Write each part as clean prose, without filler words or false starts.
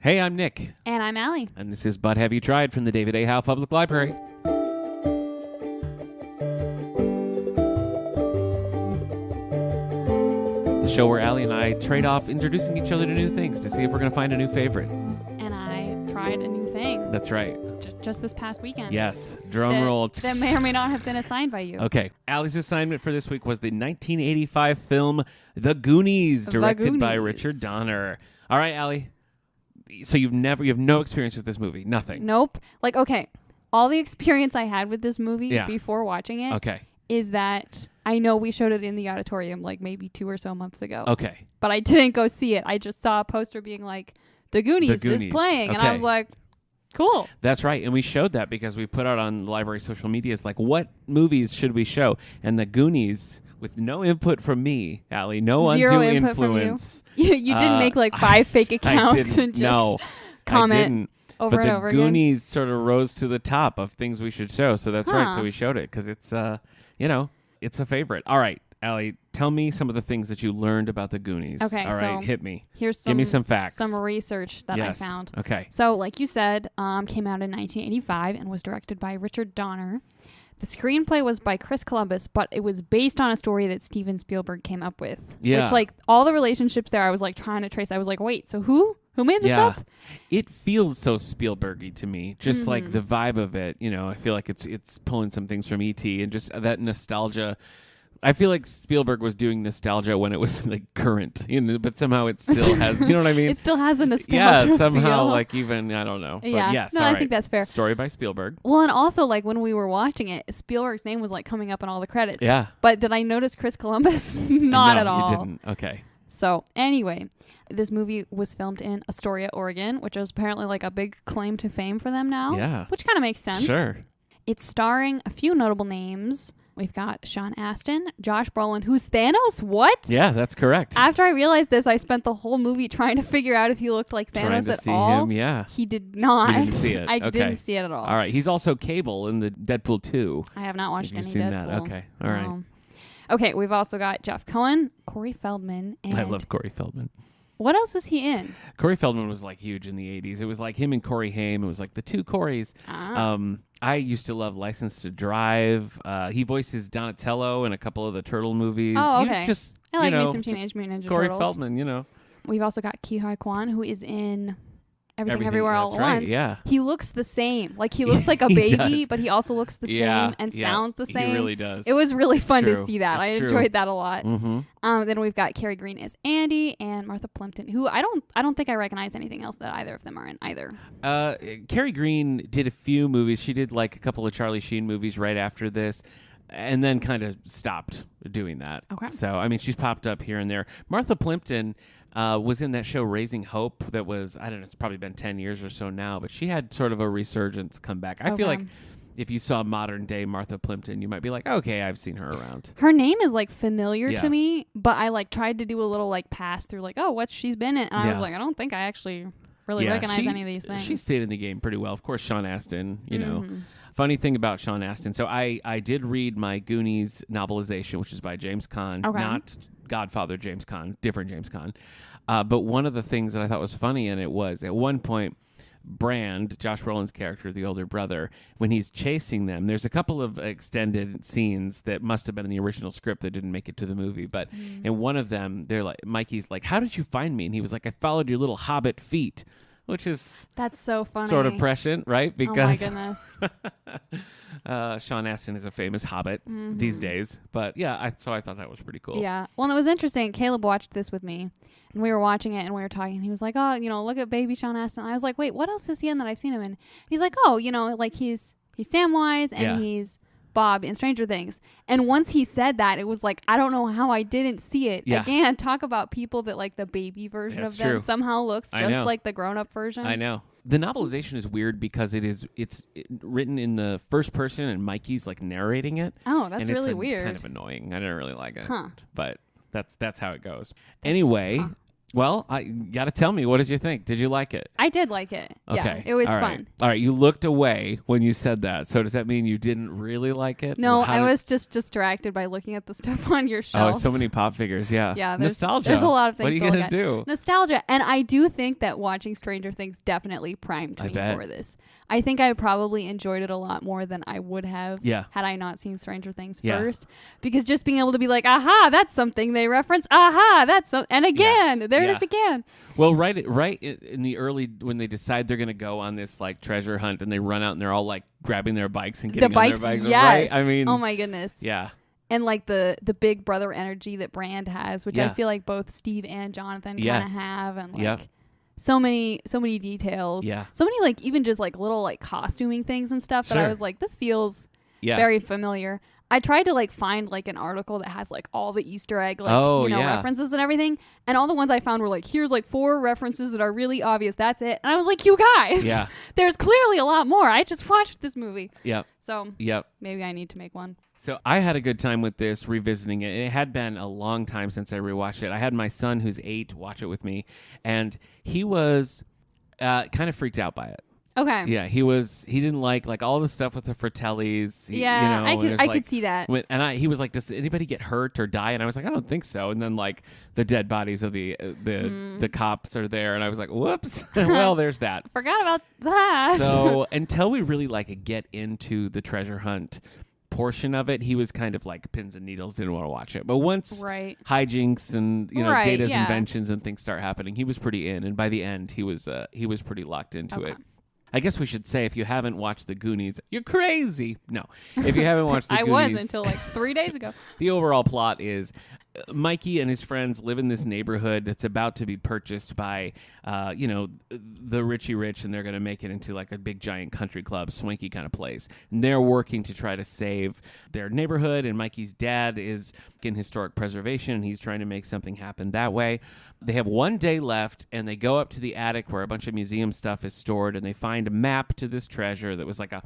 Hey, I'm Nick. And I'm Allie. And this is But Have You Tried from the David A. Howe Public Library. The show where Allie and I trade off introducing each other to new things to see if we're going to find a new favorite. And I tried a new thing. That's right. Just this past weekend. Yes. Drum roll. That may or may not have been assigned by you. Okay. Allie's assignment for this week was the 1985 film The Goonies, directed by Richard Donner. All right, Allie. So you have no experience with this movie? Nothing? Nope. Like, okay, all the experience I had with this movie before watching it is that I know we showed it in the auditorium like maybe 2 or so months ago. Okay. But I didn't go see it. I just saw a poster being like, The Goonies is playing. And I was like, cool. That's right. And we showed that because we put out on the library social medias, like, what movies should we show? And The Goonies, with no input from me, Allie, no Zero undue input influence. From you. You didn't make like 5 fake accounts and just comment over and over again. But The Goonies sort of rose to the top of things we should show. So that's right. So we showed it because it's, it's a favorite. All right, Allie, tell me some of the things that you learned about The Goonies. Okay. All right, hit me. Give Give me some facts. Some research that I found. Okay. So like you said, came out in 1985 and was directed by Richard Donner. The screenplay was by Chris Columbus, but it was based on a story that Steven Spielberg came up with. Yeah. Which, like, all the relationships there, I was, like, trying to trace. I was like, wait, so who? Who made this up? It feels so Spielberg-y to me. Just, like, the vibe of it. You know, I feel like it's pulling some things from E.T. and just that nostalgia. I feel like Spielberg was doing nostalgia when it was like current, but somehow it still has, you know what I mean? It still has a nostalgia Yeah, somehow feel. like even, I don't know. Yeah, but yes, no, I think that's fair. Story by Spielberg. Well, and also like when we were watching it, Spielberg's name was like coming up in all the credits. Yeah. But did I notice Chris Columbus? Not at all. No, you didn't. Okay. So anyway, this movie was filmed in Astoria, Oregon, which is apparently like a big claim to fame for them now. Yeah. Which kind of makes sense. Sure. It's starring a few notable names. We've got Sean Astin, Josh Brolin, who's Thanos. What? Yeah, that's correct. After I realized this, I spent the whole movie trying to figure out if he looked like Thanos at all. Him, yeah. He did not. You didn't see it. I didn't see it at all. All right. He's also Cable in the Deadpool 2. I have not watched any seen Deadpool. That? Okay. All right. Okay, we've also got Jeff Cohen, Corey Feldman, and I love Corey Feldman. What else is he in? Corey Feldman was like huge in the 80s. It was like him and Corey Haim. It was like the two Corys. I used to love License to Drive. He voices Donatello in a couple of the Turtle movies. Oh, okay. He was just, I like me some Teenage Mutant Ninja Corey Turtles. Feldman, you know. We've also got Ki-Hai Kwan, who is in Everything Everywhere All at Once. Yeah. He looks the same. Like he looks like a baby, but he also looks the same and sounds the same. He really does. It was really fun true. to see that. It's I true. enjoyed that a lot. Mm-hmm. Then we've got Carrie Green as Andy and Martha Plimpton, who I don't think I recognize anything else that either of them are in either. Carrie Green did a few movies. She did like a couple of Charlie Sheen movies right after this, and then kind of stopped doing that. Okay. So I mean, she's popped up here and there. Martha Plimpton was in that show Raising Hope that was, I don't know, it's probably been 10 years or so now, but she had sort of a resurgence come back. I feel like if you saw modern day Martha Plimpton, you might be like, okay, I've seen her around. Her name is like familiar to me, but I like tried to do a little like pass through like, oh, what she's been in. And I was like, I don't think I actually really recognize any of these things. She stayed in the game pretty well. Of course, Sean Astin, you know. Funny thing about Sean Astin. So I did read my Goonies novelization, which is by James Caan, not Godfather James Caan, different James Caan. But one of the things that I thought was funny in it was at one point, Brand, Josh Brolin's character, the older brother, when he's chasing them, there's a couple of extended scenes that must have been in the original script that didn't make it to the movie. But in one of them, they're like, Mikey's like, "How did you find me?" And he was like, "I followed your little hobbit feet." Which is that's so funny, sort of prescient, right? Because oh my goodness, Sean Astin is a famous hobbit these days. But yeah, so I thought that was pretty cool. Yeah, well, and it was interesting. Caleb watched this with me, and we were watching it, and we were talking. And he was like, "Oh, look at baby Sean Astin." And I was like, "Wait, what else is he in that I've seen him in?" And he's like, "Oh, like he's Samwise and he's Bob in Stranger Things." And once he said that, it was like, I don't know how I didn't see it. Yeah. Again, talk about people that like the baby version of them somehow looks just like the grown-up version. I know. The novelization is weird because it's written in the first person and Mikey's like narrating it. Oh, that's really weird. Kind of annoying. I didn't really like it. Huh. But that's how it goes. Anyway, Well, you got to tell me, what did you think? Did you like it? I did like it. Okay. Yeah, it was All right. fun. All right, you looked away when you said that. So does that mean you didn't really like it? No, I was just distracted by looking at the stuff on your shelf. Oh, so many pop figures. Yeah. Yeah. Nostalgia. There's a lot of things What are you going to do? Nostalgia. And I do think that watching Stranger Things definitely primed me for this. I think I probably enjoyed it a lot more than I would have had I not seen Stranger Things first. Because just being able to be like, aha, that's something they reference. Aha, that's so. And again, there it is again. Well, right in the early, when they decide they're going to go on this like treasure hunt and they run out and they're all like grabbing their bikes and getting on their bikes. Yes. Right? I mean, oh my goodness. Yeah. And like the big brother energy that Brand has, which I feel like both Steve and Jonathan kind of have. And like so many details. Yeah. So many like even just like little like costuming things and stuff that I was like, this feels very familiar. I tried to like find like an article that has like all the Easter egg references and everything, and all the ones I found were like, here's like 4 references that are really obvious. That's it. And I was like, you guys, there's clearly a lot more. I just watched this movie. Yep. So maybe I need to make one. So I had a good time with this, revisiting it. It had been a long time since I rewatched it. I had my son, who's 8, watch it with me, and he was kind of freaked out by it. Okay. Yeah, he didn't like all the stuff with the Fratellis. I could see that. He was like, does anybody get hurt or die? And I was like, I don't think so. And then like the dead bodies of the cops are there, and I was like, whoops. Well, there's that. Forgot about that. So until we really like get into the treasure hunt portion of it, he was kind of like pins and needles, didn't want to watch it. But once hijinks and Data's inventions and things start happening, he was pretty in. And by the end, he was pretty locked into it. I guess we should say, if you haven't watched the Goonies, you're crazy. No, if you haven't watched the Goonies, I was until like 3 days ago. The overall plot is Mikey and his friends live in this neighborhood that's about to be purchased by, the Richie Rich, and they're going to make it into like a big giant country club, swanky kind of place. And they're working to try to save their neighborhood, and Mikey's dad is in historic preservation, and he's trying to make something happen that way. They have 1 day left, and they go up to the attic where a bunch of museum stuff is stored, and they find a map to this treasure that was like a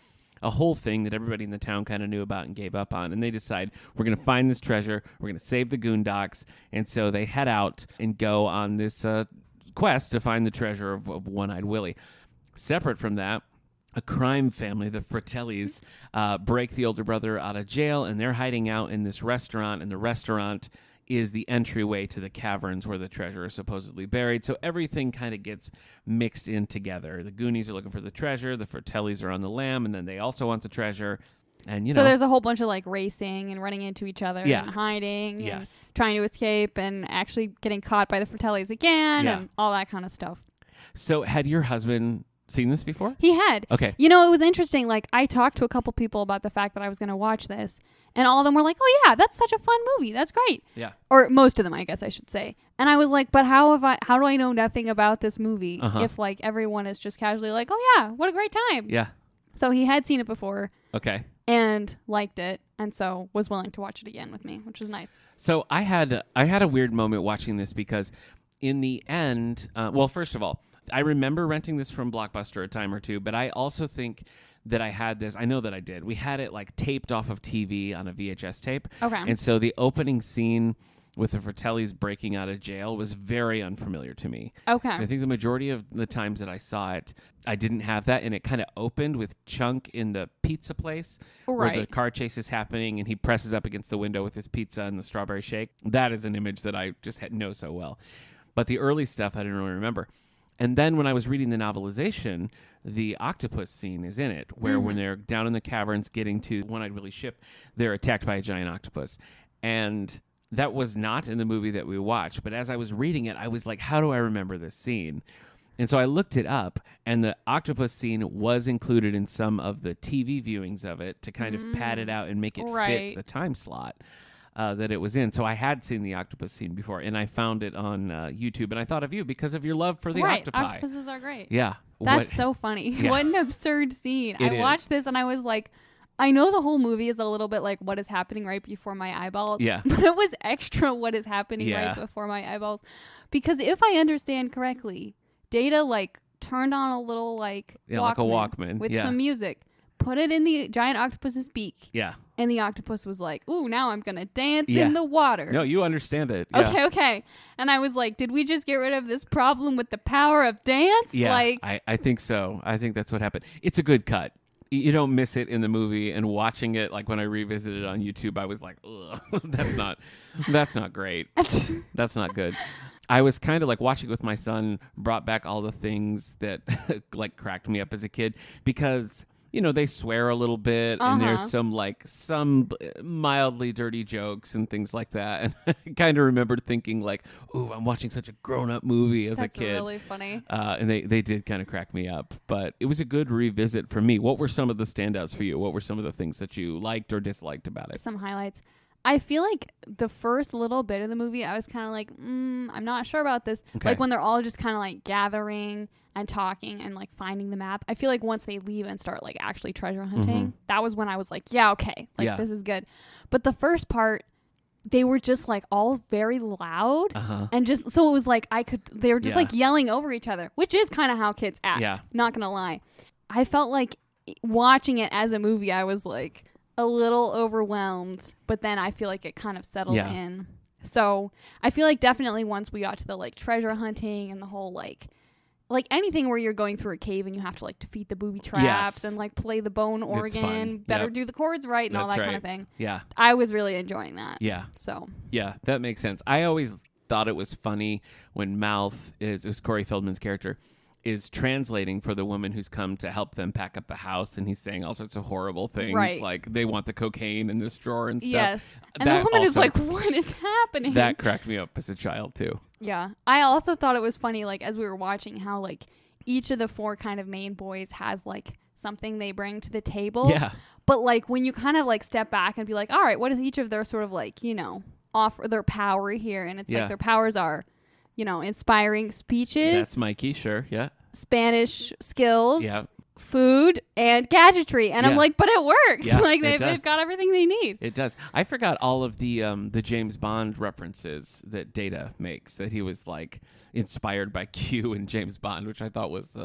whole thing that everybody in the town kind of knew about and gave up on. And they decide, we're going to find this treasure, we're going to save the Goondocks. And so they head out and go on this quest to find the treasure of One-Eyed Willie. Separate from that, a crime family, the Fratellis, break the older brother out of jail, and they're hiding out in this restaurant, and the restaurant is the entryway to the caverns where the treasure is supposedly buried. So everything kind of gets mixed in together. The Goonies are looking for the treasure, the Fratellis are on the lam, and then they also want the treasure. And so there's a whole bunch of like racing and running into each other and hiding and trying to escape and actually getting caught by the Fratellis again and all that kind of stuff. So had your husband seen this before? He had. Okay. It was interesting. Like, I talked to a couple people about the fact that I was going to watch this, and all of them were like, oh yeah, that's such a fun movie. That's great. Yeah. Or most of them, I guess I should say. And I was like, but how do I know nothing about this movie if like everyone is just casually like, oh yeah, what a great time. Yeah. So he had seen it before. Okay. And liked it, and so was willing to watch it again with me, which was nice. So I had a weird moment watching this because in the end, first of all, I remember renting this from Blockbuster a time or two, but I also think that I had this. I know that I did. We had it like taped off of TV on a VHS tape. Okay. And so the opening scene with the Fratellis breaking out of jail was very unfamiliar to me. Okay. I think the majority of the times that I saw it, I didn't have that, and it kind of opened with Chunk in the pizza place where the car chase is happening, and he presses up against the window with his pizza and the strawberry shake. That is an image that I just know so well. But the early stuff I didn't really remember. And then when I was reading the novelization, the octopus scene is in it, where when they're down in the caverns getting to One-Eyed Willie's ship, they're attacked by a giant octopus. And that was not in the movie that we watched. But as I was reading it, I was like, how do I remember this scene? And so I looked it up, and the octopus scene was included in some of the TV viewings of it to kind of pad it out and make it fit the time slot that it was in. So I had seen the octopus scene before, and I found it on YouTube, and I thought of you because of your love for the octopi. Octopuses are great. Yeah. That's so funny. Yeah. What an absurd scene. I watched this, and I was like, I know the whole movie is a little bit like what is happening right before my eyeballs. Yeah. But it was extra what is happening right before my eyeballs. Because if I understand correctly, Data like turned on a little like like a Walkman with some music, put it in the giant octopus's beak. Yeah. And the octopus was like, ooh, now I'm going to dance in the water. No, you understand it. Yeah. Okay. And I was like, did we just get rid of this problem with the power of dance? Yeah, like, I think so. I think that's what happened. It's a good cut. You don't miss it in the movie, and watching it, like when I revisited it on YouTube, I was like, ugh, that's not great. That's not good. I was kind of like watching it with my son, brought back all the things that like cracked me up as a kid, because they swear a little bit, and there's some mildly dirty jokes and things like that. And I kind of remembered thinking like, "Ooh, I'm watching such a grown-up movie as a kid." That's really funny. And they did kind of crack me up, but it was a good revisit for me. What were some of the standouts for you? What were some of the things that you liked or disliked about it? Some highlights. I feel like the first little bit of the movie, I was kind of like, I'm not sure about this. Okay. Like when they're all just kind of like gathering and talking and like finding the map. I feel like once they leave and start like actually treasure hunting, that was when I was like, yeah, okay. Like this is good. But the first part, they were just like all very loud and just, so it was like they were just like yelling over each other, which is kind of how kids act. Yeah. Not going to lie. I felt like watching it as a movie, I was like a little overwhelmed, but then I feel like it kind of settled in. So I feel like definitely once we got to the like treasure hunting and the whole like anything where you're going through a cave and you have to like defeat the booby traps and like play the bone organ, better do the chords right and all that kind of thing. Yeah. I was really enjoying that. Yeah. So. Yeah, that makes sense. I always thought it was funny when Mouth it was Corey Feldman's character, is translating for the woman who's come to help them pack up the house, and he's saying all sorts of horrible things, like they want the cocaine in this drawer and stuff. Yes. And the woman is like, what is happening? That cracked me up as a child too. Yeah. I also thought it was funny, like as we were watching, how like each of the four kind of main boys has like something they bring to the table. Yeah. But like when you kind of like step back and be like, all right, what is each of their sort of like, offer their power here? And it's like their powers are, inspiring speeches. That's Mikey, sure, yeah. Spanish skills, food, and gadgetry. And I'm like, but it works. Yeah, like they've got everything they need. It does. I forgot all of the James Bond references that Data makes, that he was like inspired by Q and James Bond, which I thought was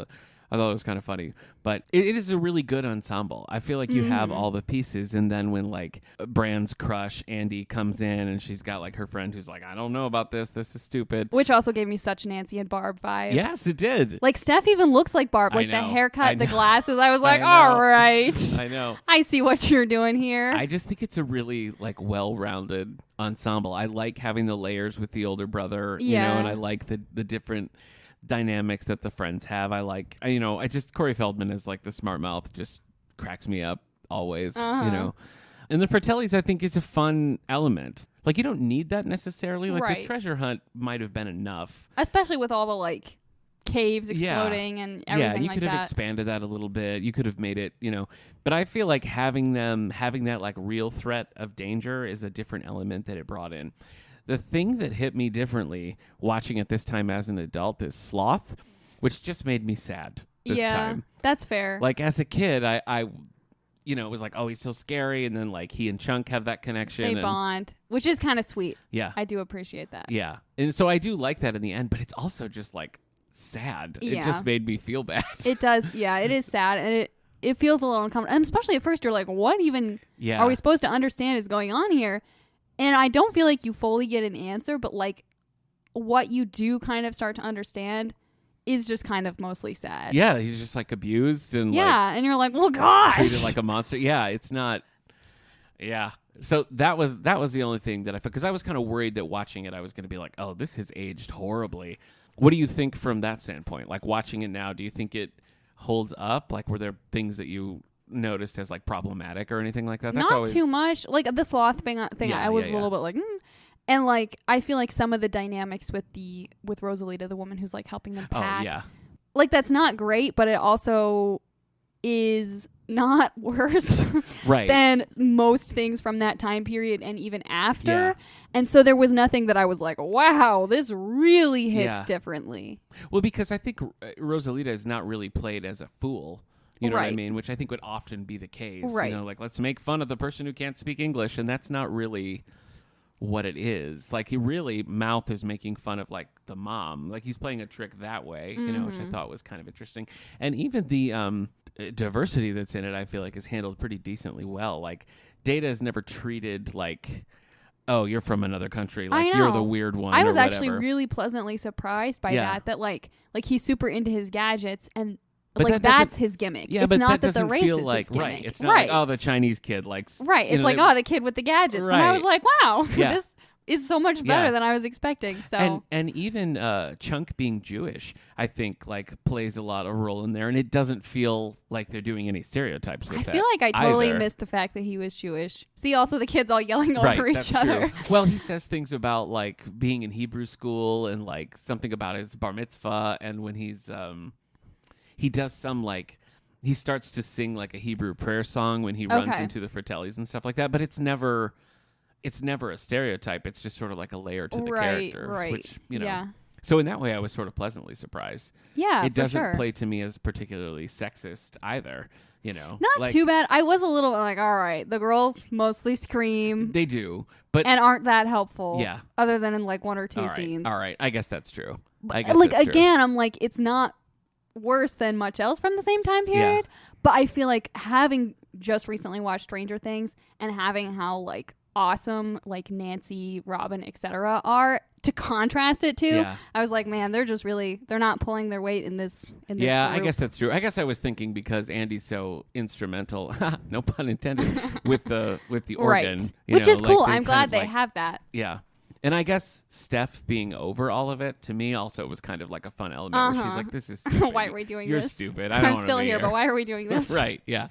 kind of funny. But it is a really good ensemble. I feel like you have all the pieces, and then when like Brand's crush Andy comes in, and she's got like her friend who's like, I don't know about this. This is stupid. Which also gave me such Nancy and Barb vibes. Yes, it did. Like Steph even looks like Barb. Like the haircut, the glasses. I was like, all right. I know. I see what you're doing here. I just think it's a really like well-rounded ensemble. I like having the layers with the older brother, and I like the different dynamics that the friends have. I like, I just, Corey Feldman is like the smart mouth, just cracks me up always, And the Fratellis, I think, is a fun element. Like, you don't need that necessarily. Like, the treasure hunt might have been enough. Especially with all the, like, caves exploding and everything like that. Yeah, you could have expanded that a little bit. You could have made it, But I feel like having that, like, real threat of danger is a different element that it brought in. The thing that hit me differently watching it this time as an adult is Sloth, which just made me sad this time. Yeah, that's fair. Like, as a kid, I it was like, oh, he's so scary. And then, like, he and Chunk have that connection. They bond, which is kind of sweet. Yeah. I do appreciate that. Yeah. And so I do like that in the end, but it's also just, like, sad. Yeah. It just made me feel bad. It does. Yeah, it is sad. And it feels a little uncomfortable. And especially at first, you're like, what even are we supposed to understand is going on here? And I don't feel like you fully get an answer, but like what you do kind of start to understand is just kind of mostly sad. Yeah, he's just like abused and and you're like, well, gosh, treated like a monster. Yeah, it's not. Yeah, so that was the only thing that I felt, because I was kind of worried that watching it, I was going to be like, oh, this has aged horribly. What do you think from that standpoint? Like watching it now, do you think it holds up? Like, were there things that you noticed as like problematic or anything like that? That's not too much. Like the sloth thing I was a little bit like and like I feel like some of the dynamics with Rosalita, the woman who's like helping them pack, like that's not great, but it also is not worse than most things from that time period and even after. And so there was nothing that I was like, wow, this really hits differently. Well, because I think Rosalita is not really played as a fool. You know what I mean? Which I think would often be the case. Right. Like, let's make fun of the person who can't speak English. And that's not really what it is. Like, Mouth is making fun of, like, the mom. Like, he's playing a trick that way, which I thought was kind of interesting. And even diversity that's in it, I feel like, is handled pretty decently well. Like, Data is never treated like, oh, you're from another country, like you're the weird one. I was actually really pleasantly surprised by that like he's super into his gadgets, and but like that's his gimmick. Yeah, it's but not that the race feel is like his gimmick. right. It's not like, oh, the Chinese kid likes It's like, oh, the kid with the gadgets. Right. And I was like, wow, this is so much better than I was expecting. So and even Chunk being Jewish, I think, like, plays a lot of role in there, and it doesn't feel like they're doing any stereotypes with I feel like I totally missed the fact that he was Jewish. See, also the kids all yelling over each other. Well, he says things about like being in Hebrew school and like something about his bar mitzvah, and when he's he does some like he starts to sing like a Hebrew prayer song when he runs into the Fratellis and stuff like that, but it's never a stereotype. It's just sort of like a layer to the character, which, you know. So in that way, I was sort of pleasantly surprised. Yeah, it doesn't play to me as particularly sexist either. You know, not too bad. I was a little like, all right, the girls mostly scream. They do, but and aren't that helpful. Yeah, other than in like one or two scenes. All right, I guess that's true. But, like again, I'm like, it's not worse than much else from the same time period. Yeah. But I feel like having just recently watched Stranger Things and having how like awesome like Nancy, Robin, etc. are to contrast it to, I was like, man, they're not pulling their weight in this group. I guess that's true. I guess I was thinking because Andy's so instrumental, no pun intended, with the organ, which is cool. I'm glad they have that. Yeah. And I guess Steph being over all of it, to me, also was kind of like a fun element where she's like, this is stupid. Why are we doing You're this? Stupid. I'm still here, but why are we doing this? Right, yeah.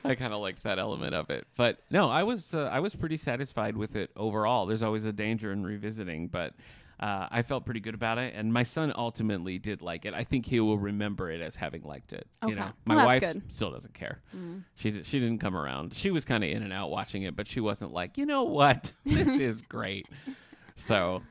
I kind of liked that element of it. But no, I was pretty satisfied with it overall. There's always a danger in revisiting, but I felt pretty good about it. And my son ultimately did like it. I think he will remember it as having liked it. Okay. You know? My wife good. Still doesn't care. Mm. She didn't come around. She was kind of in and out watching it, but she wasn't like, you know what? This is great. So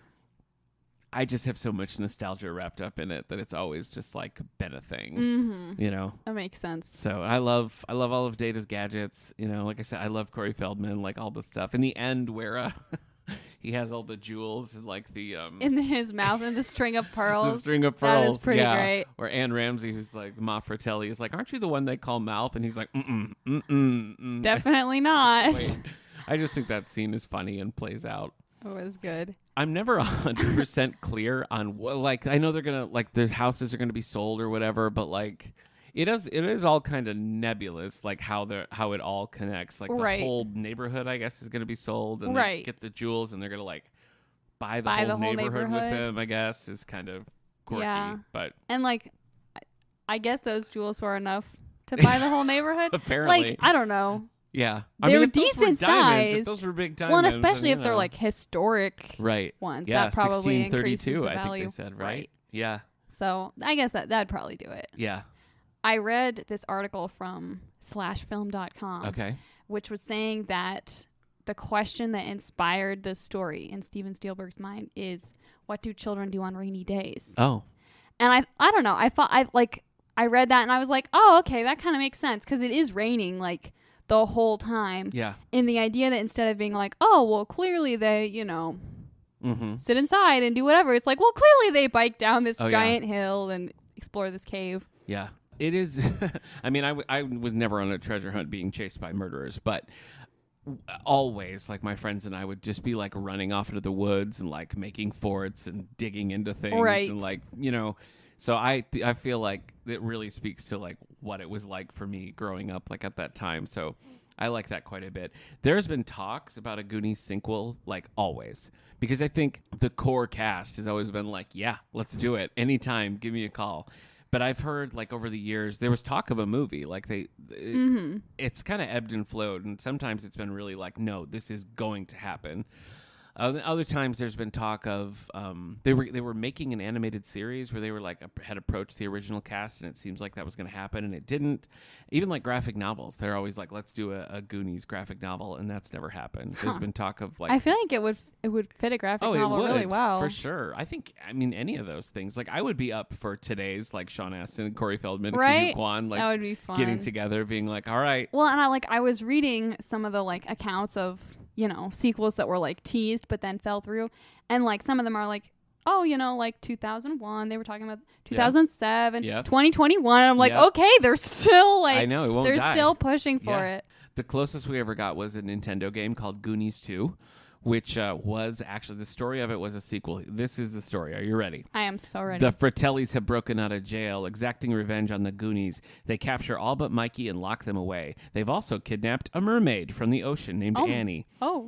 I just have so much nostalgia wrapped up in it that it's always just like been a thing, you know? That makes sense. So I love all of Data's gadgets. You know, like I said, I love Corey Feldman, like all the stuff. In the end where he has all the jewels and like the in his mouth and the string of pearls. The string of pearls. That is pretty great. Or Ann Ramsey, who's like Ma Fratelli, is like, aren't you the one they call Mouth? And he's like, Definitely not. Wait. I just think that scene is funny and plays out. It was good. I'm never 100% clear on what, like, I know they're gonna, like, their houses are gonna be sold or whatever, but like it is all kind of nebulous, like how it all connects. Like the whole neighborhood, I guess, is gonna be sold, and they get the jewels, and they're gonna like buy the whole neighborhood with them. I guess is kind of quirky, but and like I guess those jewels were enough to buy the whole neighborhood. Apparently, like I don't know. Yeah, they were decent size. If those were big diamonds, well, and especially if they're like historic, ones. Yeah, that probably increases the value. I think they said, right? Yeah. So I guess that'd probably do it. Yeah. I read this article from /film.com. Okay. Which was saying that the question that inspired this story in Steven Spielberg's mind is, what do children do on rainy days? Oh. And I don't know. I read that and I was like, oh, okay, that kind of makes sense because it is raining like the whole time. Yeah. In the idea that instead of being like, oh, well, clearly they, sit inside and do whatever. It's like, well, clearly they bike down this giant hill and explore this cave. Yeah. It is. I mean, I was never on a treasure hunt being chased by murderers, but always, like, my friends and I would just be like running off into the woods and like making forts and digging into things. Right. And like, so I feel like it really speaks to like what it was like for me growing up like at that time. So I like that quite a bit. There's been talks about a Goonies sequel, like always, because I think the core cast has always been like, yeah, let's do it. Anytime, give me a call. But I've heard like over the years, there was talk of a movie, like it's kind of ebbed and flowed. And sometimes it's been really like, no, this is going to happen. Other times there's been talk of they were making an animated series where they were like had approached the original cast, and it seems like that was going to happen, and it didn't. Even like graphic novels, they're always like, let's do a Goonies graphic novel, and that's never happened. There's been talk of like, I feel like it would fit a graphic novel really well, for sure. I mean any of those things. Like I would be up for today's like Sean Astin, Corey Feldman, right? Kwan, like that would be fun. Getting together, being like, all right. Well, and I was reading some of the like accounts of sequels that were like teased but then fell through, and like some of them are like, oh, like 2001. They were talking about 2007, yeah. 2021. I'm like, okay, they're still like, I know, it won't die. Still pushing for it. The closest we ever got was a Nintendo game called Goonies 2, which was actually, the story of it was a sequel. This is the story. Are you ready? I am so ready. The Fratellis have broken out of jail, exacting revenge on the Goonies. They capture all but Mikey and lock them away. They've also kidnapped a mermaid from the ocean named Annie. Oh.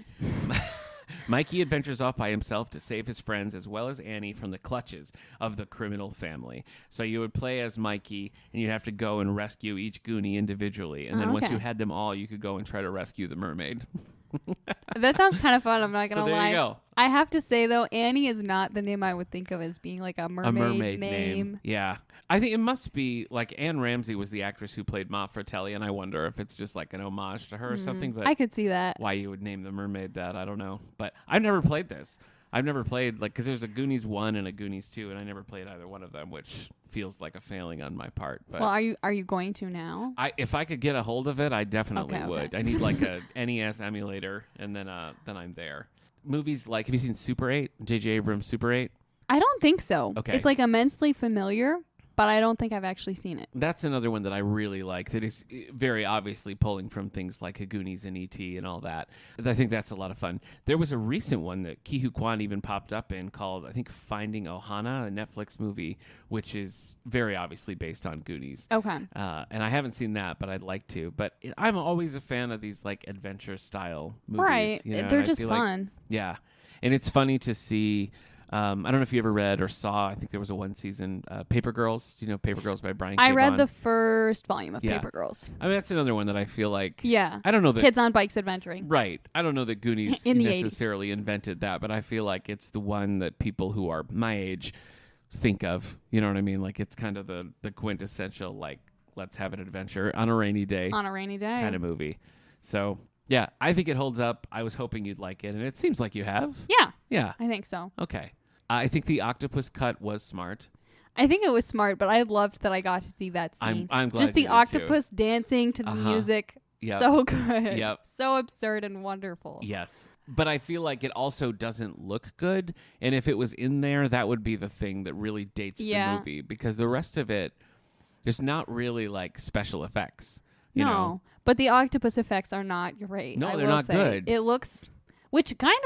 Mikey adventures off by himself to save his friends as well as Annie from the clutches of the criminal family. So you would play as Mikey, and you'd have to go and rescue each Goonie individually. And then once you had them all, you could go and try to rescue the mermaid. That sounds kind of fun. I'm not going to lie. There you go. I have to say, though, Annie is not the name I would think of as being like a mermaid name. Yeah. I think it must be like Anne Ramsey was the actress who played Ma Fratelli, and I wonder if it's just like an homage to her or something. But I could see that. Why you would name the mermaid that, I don't know. But I've never played this. I've never played, because there's a Goonies 1 and a Goonies 2, and I never played either one of them, which feels like a failing on my part. But well, are you going to now? If I could get a hold of it, I definitely would. I need like a NES emulator, and then I'm there. Movies like, have you seen Super 8? J.J. Abrams' Super 8? I don't think so. Okay. It's like immensely familiar, but I don't think I've actually seen it. That's another one that I really like, that is very obviously pulling from things like Goonies and E.T. and all that. I think that's a lot of fun. There was a recent one that Ke Huy Quan even popped up in called, I think, Finding Ohana, a Netflix movie, which is very obviously based on Goonies. Okay. And I haven't seen that, but I'd like to. But I'm always a fan of these like adventure-style movies. Right. They're just fun. Yeah. And it's funny to see... I don't know if you ever read or saw, I think there was a one season, Paper Girls. Do you know Paper Girls by Brian K. I read the first volume of Paper Girls. I mean, that's another one that I feel like... Yeah. I don't know that... Kids on bikes adventuring. Right. I don't know that Goonies in the necessarily 80s. Invented that, but I feel like it's the one that people who are my age think of. You know what I mean? Like, it's kind of the quintessential, like, let's have an adventure on a rainy day. On a rainy day. Kind of movie. So... yeah, I think it holds up. I was hoping you'd like it, and it seems like you have. Yeah. Yeah. I think so. Okay. I think the octopus cut was smart. I think it was smart, but I loved that I got to see that scene. I'm glad just the octopus too. Dancing to the music. Yep. So good. Yep. So absurd and wonderful. Yes. But I feel like it also doesn't look good, and if it was in there, that would be the thing that really dates the movie, because the rest of it, there's not really like special effects. You know? But the octopus effects are not great. No, they're not good. It looks, which kind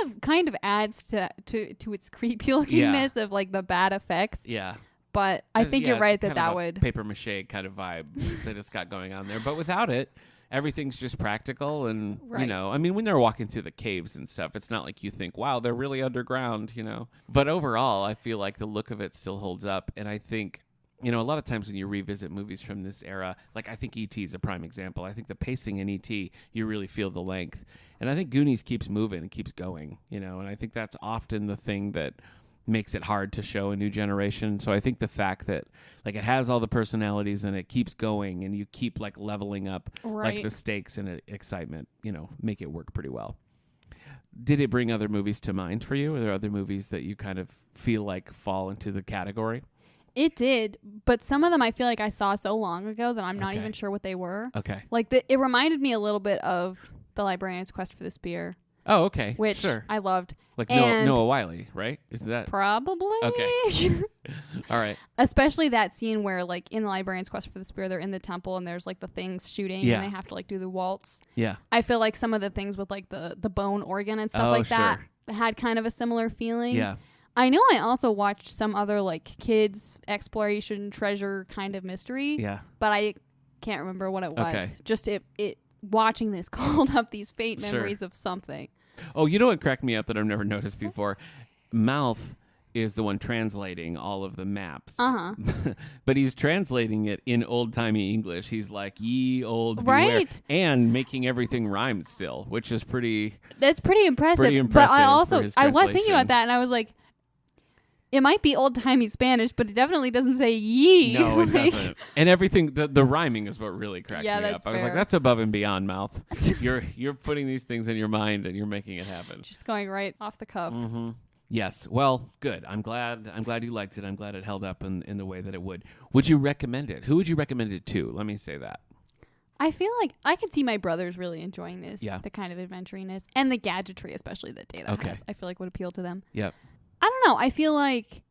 of adds to its creepy lookingness of like the bad effects. Yeah. But I think you're right that would paper mache kind of vibe that it's got going on there. But without it, everything's just practical, and you know, I mean, when they're walking through the caves and stuff, it's not like you think, wow, they're really underground, you know. But overall, I feel like the look of it still holds up, and I think, you know, a lot of times when you revisit movies from this era, like I think E.T. is a prime example. I think the pacing in E.T., you really feel the length. And I think Goonies keeps moving and keeps going, you know, and I think that's often the thing that makes it hard to show a new generation. So I think the fact that like it has all the personalities and it keeps going and you keep like leveling up like the stakes and excitement, you know, make it work pretty well. Did it bring other movies to mind for you? Are there other movies that you kind of feel like fall into the category? It did, but some of them I feel like I saw so long ago that I'm not even sure what they were. Okay. Like it reminded me a little bit of The Librarian's Quest for the Spear. Oh, okay. Which I loved. Like Noah Wiley, right? Is that probably? Okay. All right. Especially that scene where, like, in The Librarian's Quest for the Spear, they're in the temple and there's like the things shooting and they have to like do the waltz. Yeah. I feel like some of the things with like the bone organ and stuff that had kind of a similar feeling. Yeah. I know I also watched some other like kids exploration treasure kind of mystery. Yeah. But I can't remember what it was. Okay. Just it watching this called up these faint memories of something. Oh, you know what cracked me up that I've never noticed before? Mouth is the one translating all of the maps. But he's translating it in old-timey English. He's like, ye old beware, and making everything rhyme still, which is pretty... That's pretty impressive. But I was thinking about that, and I was like, it might be old-timey Spanish, but it definitely doesn't say ye. No, it doesn't. And everything, the rhyming is what really cracked me up. I was like, that's above and beyond, Mouth. You're putting these things in your mind and you're making it happen. Just going right off the cuff. Mm-hmm. Yes. Well, good. I'm glad you liked it. I'm glad it held up in the way that it would. Would you recommend it? Who would you recommend it to? Let me say that. I feel like I could see my brothers really enjoying this. Yeah. The kind of adventuriness and the gadgetry, especially that Data has. I feel like would appeal to them. Yep. I don't know. I feel like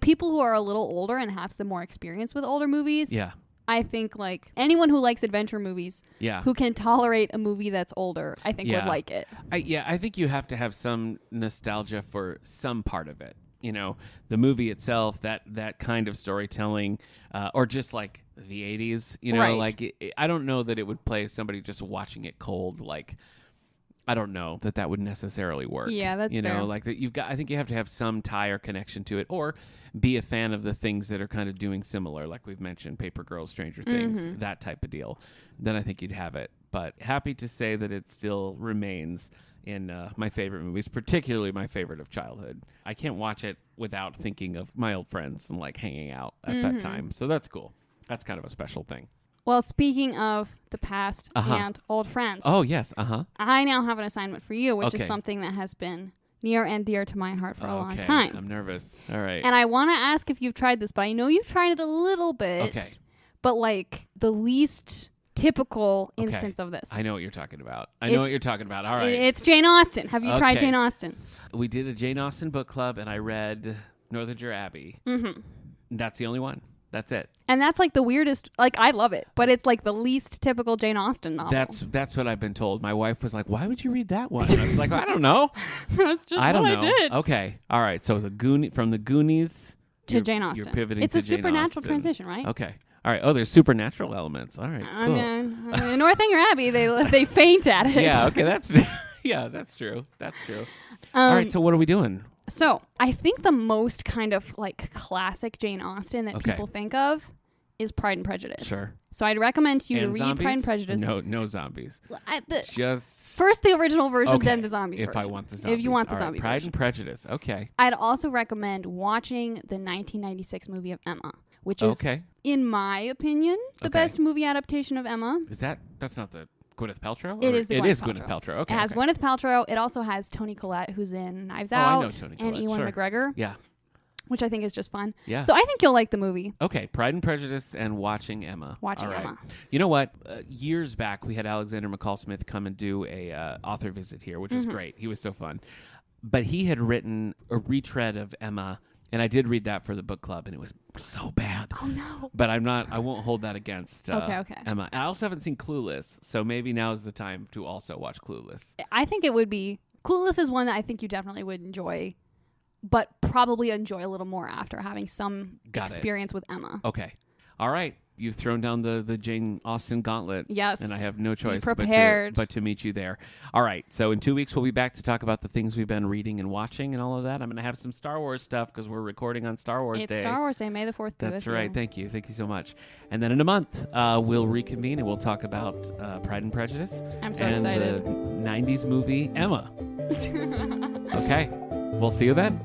people who are a little older and have some more experience with older movies. Yeah. I think like anyone who likes adventure movies, who can tolerate a movie that's older, I think would like it. I think you have to have some nostalgia for some part of it. You know, the movie itself, that kind of storytelling, or just like the 80s, you know, like I don't know that it would play somebody just watching it cold. Like, I don't know that would necessarily work. Yeah, that's fair. You know, like that I think you have to have some tie or connection to it, or be a fan of the things that are kind of doing similar, like we've mentioned, Paper Girls, Stranger Things, that type of deal. Then I think you'd have it. But happy to say that it still remains in my favorite movies, particularly my favorite of childhood. I can't watch it without thinking of my old friends and like hanging out at that time. So that's cool. That's kind of a special thing. Well, speaking of the past and old friends. Oh, yes. I now have an assignment for you, which is something that has been near and dear to my heart for a long time. I'm nervous. All right. And I want to ask if you've tried this, but I know you've tried it a little bit. Okay. But like the least typical instance of this. I know what you're talking about. All right. It's Jane Austen. Have you tried Jane Austen? We did a Jane Austen book club, and I read Northanger Abbey. Mm-hmm. That's the only one. That's it. And that's like the weirdest, like I love it, but it's like the least typical Jane Austen novel. That's what I've been told. My wife was like, why would you read that one? I was like, I don't know. That's just what I did. Okay. All right. So from the Goonies to Jane Austen. You're pivoting it's to a Jane supernatural Austen. transition, right? Okay. All right. Oh, there's supernatural elements. All right. Cool. In Northanger Abbey, they faint at it. Yeah. Okay. That's true. That's true. All right. So what are we doing? So I think the most kind of like classic Jane Austen that people think of is Pride and Prejudice. Sure. So I'd recommend to you to And read zombies? Pride and Prejudice. No zombies. Just first the original version, then the zombie version. If I want the zombies. If you want the All zombie right. Pride version. and Prejudice. Okay. I'd also recommend watching the 1996 movie of Emma, which is, in my opinion, the best movie adaptation of Emma. That's not the Gwyneth Paltrow? It is Gwyneth Paltrow. Okay. It has Gwyneth Paltrow. It also has Toni Collette, who's in Knives Out. I know Toni Collette. And Ewan McGregor. Yeah. Which I think is just fun. Yeah. So I think you'll like the movie. Okay. Pride and Prejudice and Watching Emma. Emma. You know what? Years back, we had Alexander McCall Smith come and do a author visit here, which was great. He was so fun. But he had written a retread of Emma, and I did read that for the book club, and it was so bad. Oh, no. But I won't hold that against okay. Emma. I also haven't seen Clueless, so maybe now is the time to also watch Clueless. I think it would be... Clueless is one that I think you definitely would enjoy, but probably enjoy a little more after having some experience with Emma. Okay. All right. You've thrown down the Jane Austen gauntlet. Yes. And I have no choice but to meet you there. All right. So in 2 weeks, we'll be back to talk about the things we've been reading and watching and all of that. I'm going to have some Star Wars stuff because we're recording on Star Wars Day. It's Star Wars Day. May the 4th be That's with right. you. Thank you. Thank you so much. And then in a month, we'll reconvene and we'll talk about Pride and Prejudice. I'm so and excited. The 90s movie, Emma. Okay. We'll see you then.